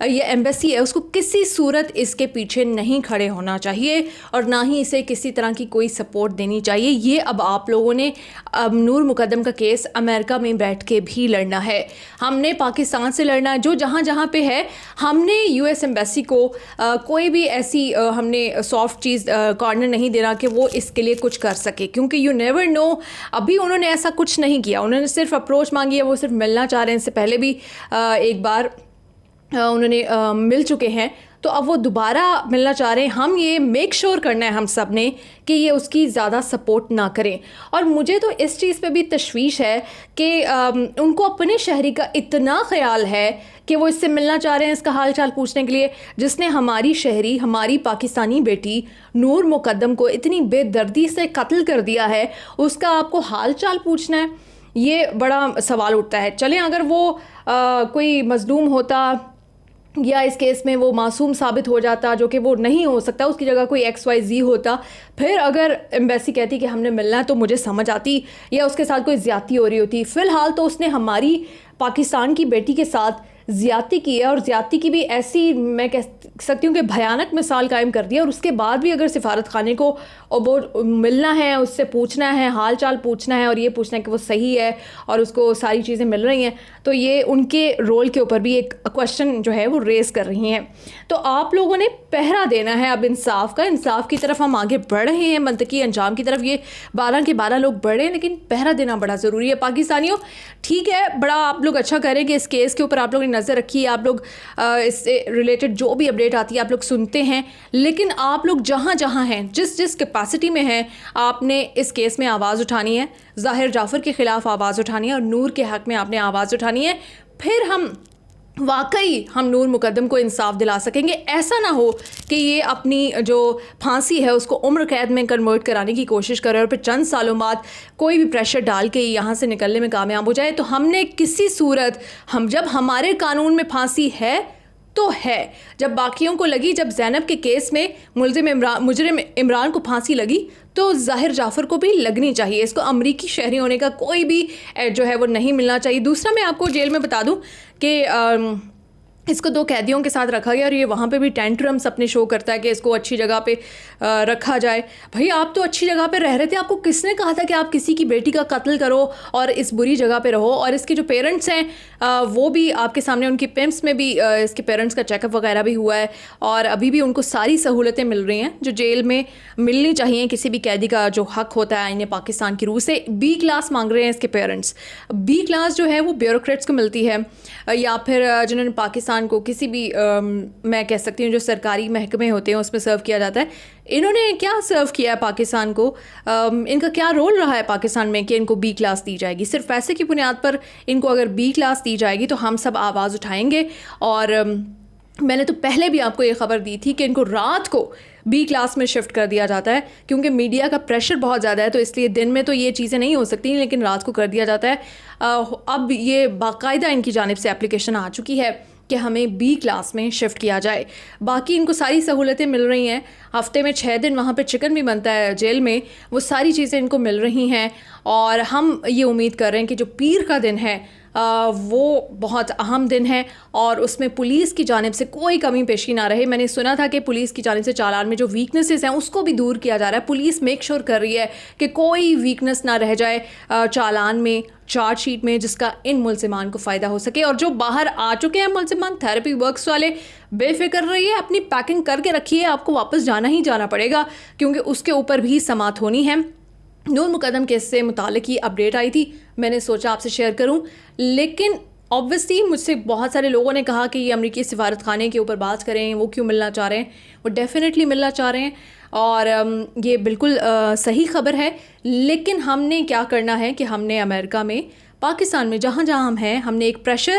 یہ ایمبیسی ہے اس کو کسی صورت اس کے پیچھے نہیں کھڑے ہونا چاہیے اور نہ ہی اسے کسی طرح کی کوئی سپورٹ دینی چاہیے. یہ اب آپ لوگوں نے نور مقدم کا کیس امریکہ میں بیٹھ کے بھی لڑنا ہے, ہم نے پاکستان سے لڑنا ہے. جو جہاں جہاں پہ ہے ہم نے یو ایس ایمبیسی کو کوئی بھی ایسی ہم نے سافٹ چیز کارنر نہیں دینا کہ وہ اس کے لیے کچھ کر سکے, کیونکہ یو نیور نو. ابھی انہوں نے ایسا کچھ نہیں کیا, انہوں نے صرف اپروچ مانگی ہے, وہ صرف ملنا چاہ رہے ہیں. اس سے پہلے بھی ایک بار انہوں نے مل چکے ہیں, تو اب وہ دوبارہ ملنا چاہ رہے ہیں. ہم یہ میک شور کرنا ہے ہم سب نے کہ یہ اس کی زیادہ سپورٹ نہ کریں. اور مجھے تو اس چیز پہ بھی تشویش ہے کہ ان کو اپنے شہری کا اتنا خیال ہے کہ وہ اس سے ملنا چاہ رہے ہیں اس کا حال چال پوچھنے کے لیے, جس نے ہماری شہری, ہماری پاکستانی بیٹی نور مقدم کو اتنی بے دردی سے قتل کر دیا ہے, اس کا آپ کو حال چال پوچھنا ہے. یہ بڑا سوال اٹھتا ہے. چلیں اگر وہ کوئی مظلوم ہوتا یا اس کیس میں وہ معصوم ثابت ہو جاتا, جو کہ وہ نہیں ہو سکتا, اس کی جگہ کوئی XYZ ہوتا, پھر اگر ایمبیسی کہتی کہ ہم نے ملنا ہے تو مجھے سمجھ آتی, یا اس کے ساتھ کوئی زیادتی ہو رہی ہوتی. فی الحال تو اس نے ہماری پاکستان کی بیٹی کے ساتھ زیادتی کی ہے, اور زیادتی کی بھی ایسی میں کہہ سکتی ہوں کہ بھیانک مثال قائم کر دی ہے. اور اس کے بعد بھی اگر سفارت خانے کو وہ ملنا ہے, اس سے پوچھنا ہے, حال چال پوچھنا ہے, اور یہ پوچھنا ہے کہ وہ صحیح ہے اور اس کو ساری چیزیں مل رہی ہیں, تو یہ ان کے رول کے اوپر بھی ایک کوشچن جو ہے وہ ریز کر رہی ہیں. تو آپ لوگوں نے پہرا دینا ہے اب انصاف کا. انصاف کی طرف ہم آگے بڑھ رہے ہیں, منطقی انجام کی طرف یہ 12 کے 12 لوگ بڑھے, لیکن پہرا دینا بڑا ضروری ہے. پاکستانیوں ٹھیک ہے, بڑا آپ لوگ اچھا کریں کہ اس کیس کے اوپر آپ لوگوں نے نظر رکھی ہے, آپ لوگ اس سے ریلیٹڈ جو بھی اپڈیٹ آتی ہے آپ لوگ سنتے ہیں, لیکن آپ لوگ جہاں جہاں ہیں, جس کیپیسٹی میں ہیں, آپ نے اس کیس میں آواز اٹھانی ہے. ظاہر جعفر کے خلاف آواز اٹھانی ہے اور نور کے حق میں آپ نے آواز اٹھانی ہے. پھر ہم واقعی ہم نور مقدم کو انصاف دلا سکیں گے. ایسا نہ ہو کہ یہ اپنی جو پھانسی ہے اس کو عمر قید میں کنورٹ کرانے کی کوشش کرے اور پھر چند سالوں بعد کوئی بھی پریشر ڈال کے یہاں سے نکلنے میں کامیاب ہو جائے. تو ہم نے کسی صورت, جب ہمارے قانون میں پھانسی ہے تو ہے, جب باقیوں کو لگی, جب زینب کے کیس میں مجرم عمران کو پھانسی لگی تو ظاہر جعفر کو بھی لگنی چاہیے. اس کو امریکی شہری ہونے کا کوئی بھی جو ہے وہ نہیں ملنا چاہیے. دوسرا میں آپ کو جیل میں بتا دوں کہ اس کو 2 قیدیوں کے ساتھ رکھا گیا اور یہ وہاں پہ بھی ٹینٹرمس اپنے شو کرتا ہے کہ اس کو اچھی جگہ پہ رکھا جائے. بھائی آپ تو اچھی جگہ پہ رہ رہے تھے, آپ کو کس نے کہا تھا کہ آپ کسی کی بیٹی کا قتل کرو اور اس بری جگہ پہ رہو. اور اس کے جو پیرنٹس ہیں وہ بھی آپ کے سامنے, ان کی پیمپس میں بھی اس کے پیرنٹس کا چیک اپ وغیرہ بھی ہوا ہے, اور ابھی بھی ان کو ساری سہولتیں مل رہی ہیں جو جیل میں ملنی چاہیے کسی بھی قیدی کا جو حق ہوتا ہے آئین پاکستان کی روح سے. B کلاس مانگ رہے ہیں اس کے پیرنٹس. B کلاس جو ہے وہ بیوروکریٹس کو ملتی ہے, یا پھر جنہوں نے پاکستان کو کسی بھی میں کہہ سکتی ہوں جو سرکاری محکمے ہوتے ہیں اس میں سرو کیا جاتا ہے. انہوں نے کیا سرو کیا ہے پاکستان کو, ان کا کیا رول رہا ہے پاکستان میں کہ ان کو B کلاس دی جائے گی. صرف پیسے کی بنیاد پر ان کو اگر B کلاس دی جائے گی تو ہم سب آواز اٹھائیں گے. اور میں نے تو پہلے بھی آپ کو یہ خبر دی تھی کہ ان کو رات کو B کلاس میں شفٹ کر دیا جاتا ہے, کیونکہ میڈیا کا پریشر بہت زیادہ ہے, تو اس لیے دن میں تو یہ چیزیں نہیں ہو سکتی, لیکن رات کو کر دیا جاتا ہے. اب یہ باقاعدہ ان کی جانب سے اپلیکیشن آ چکی ہے کہ ہمیں B کلاس میں شفٹ کیا جائے. باقی ان کو ساری سہولتیں مل رہی ہیں, ہفتے میں 6 دن وہاں پہ چکن بھی بنتا ہے جیل میں, وہ ساری چیزیں ان کو مل رہی ہیں. اور ہم یہ امید کر رہے ہیں کہ جو پیر کا دن ہے وہ بہت اہم دن ہے اور اس میں پولیس کی جانب سے کوئی کمی پیشی نہ رہے. میں نے سنا تھا کہ پولیس کی جانب سے چالان میں جو ویکنسز ہیں اس کو بھی دور کیا جا رہا ہے. پولیس میک شور کر رہی ہے کہ کوئی ویکنس نہ رہ جائے چالان میں, چارج شیٹ میں, جس کا ان ملزمان کو فائدہ ہو سکے. اور جو باہر آ چکے ہیں ملزمان, تھراپی ورکس والے, بے فکر رہیے, اپنی پیکنگ کر کے رکھیے, آپ کو واپس جانا ہی جانا پڑے گا کیونکہ اس کے اوپر بھی سماعت ہونی ہے. نور مقدم کیس سے متعلق یہ اپڈیٹ آئی تھی, میں نے سوچا آپ سے شیئر کروں. لیکن اوبویسلی مجھ سے بہت سارے لوگوں نے کہا کہ یہ امریکی سفارت خانے کے اوپر بات کریں, وہ کیوں ملنا چاہ رہے ہیں. وہ ڈیفینیٹلی ملنا چاہ رہے ہیں اور یہ بالکل صحیح خبر ہے. لیکن ہم نے کیا کرنا ہے کہ ہم نے امریکہ میں, پاکستان میں, جہاں جہاں ہم ہیں, ہم نے ایک پریشر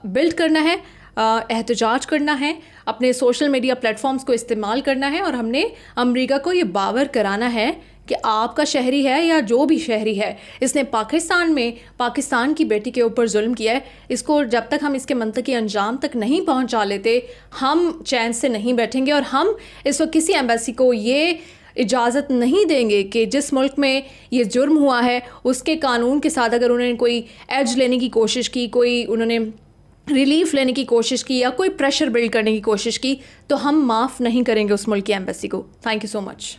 بلڈ کرنا ہے, احتجاج کرنا ہے, اپنے سوشل میڈیا پلیٹ فارمز کو استعمال کرنا ہے, اور ہم نے امریکہ کو یہ باور کرانا ہے کہ آپ کا شہری ہے یا جو بھی شہری ہے, اس نے پاکستان میں پاکستان کی بیٹی کے اوپر ظلم کیا ہے. اس کو جب تک ہم اس کے منطقی انجام تک نہیں پہنچا لیتے, ہم چین سے نہیں بیٹھیں گے. اور ہم اس وقت کسی ایمبیسی کو یہ اجازت نہیں دیں گے کہ جس ملک میں یہ جرم ہوا ہے اس کے قانون کے ساتھ اگر انہوں نے کوئی ایج لینے کی کوشش کی, کوئی انہوں نے ریلیف لینے کی کوشش کی یا کوئی پریشر بلڈ کرنے کی کوشش کی تو ہم معاف نہیں کریں گے اس ملک کی ایمبیسی کو. Thank you so much.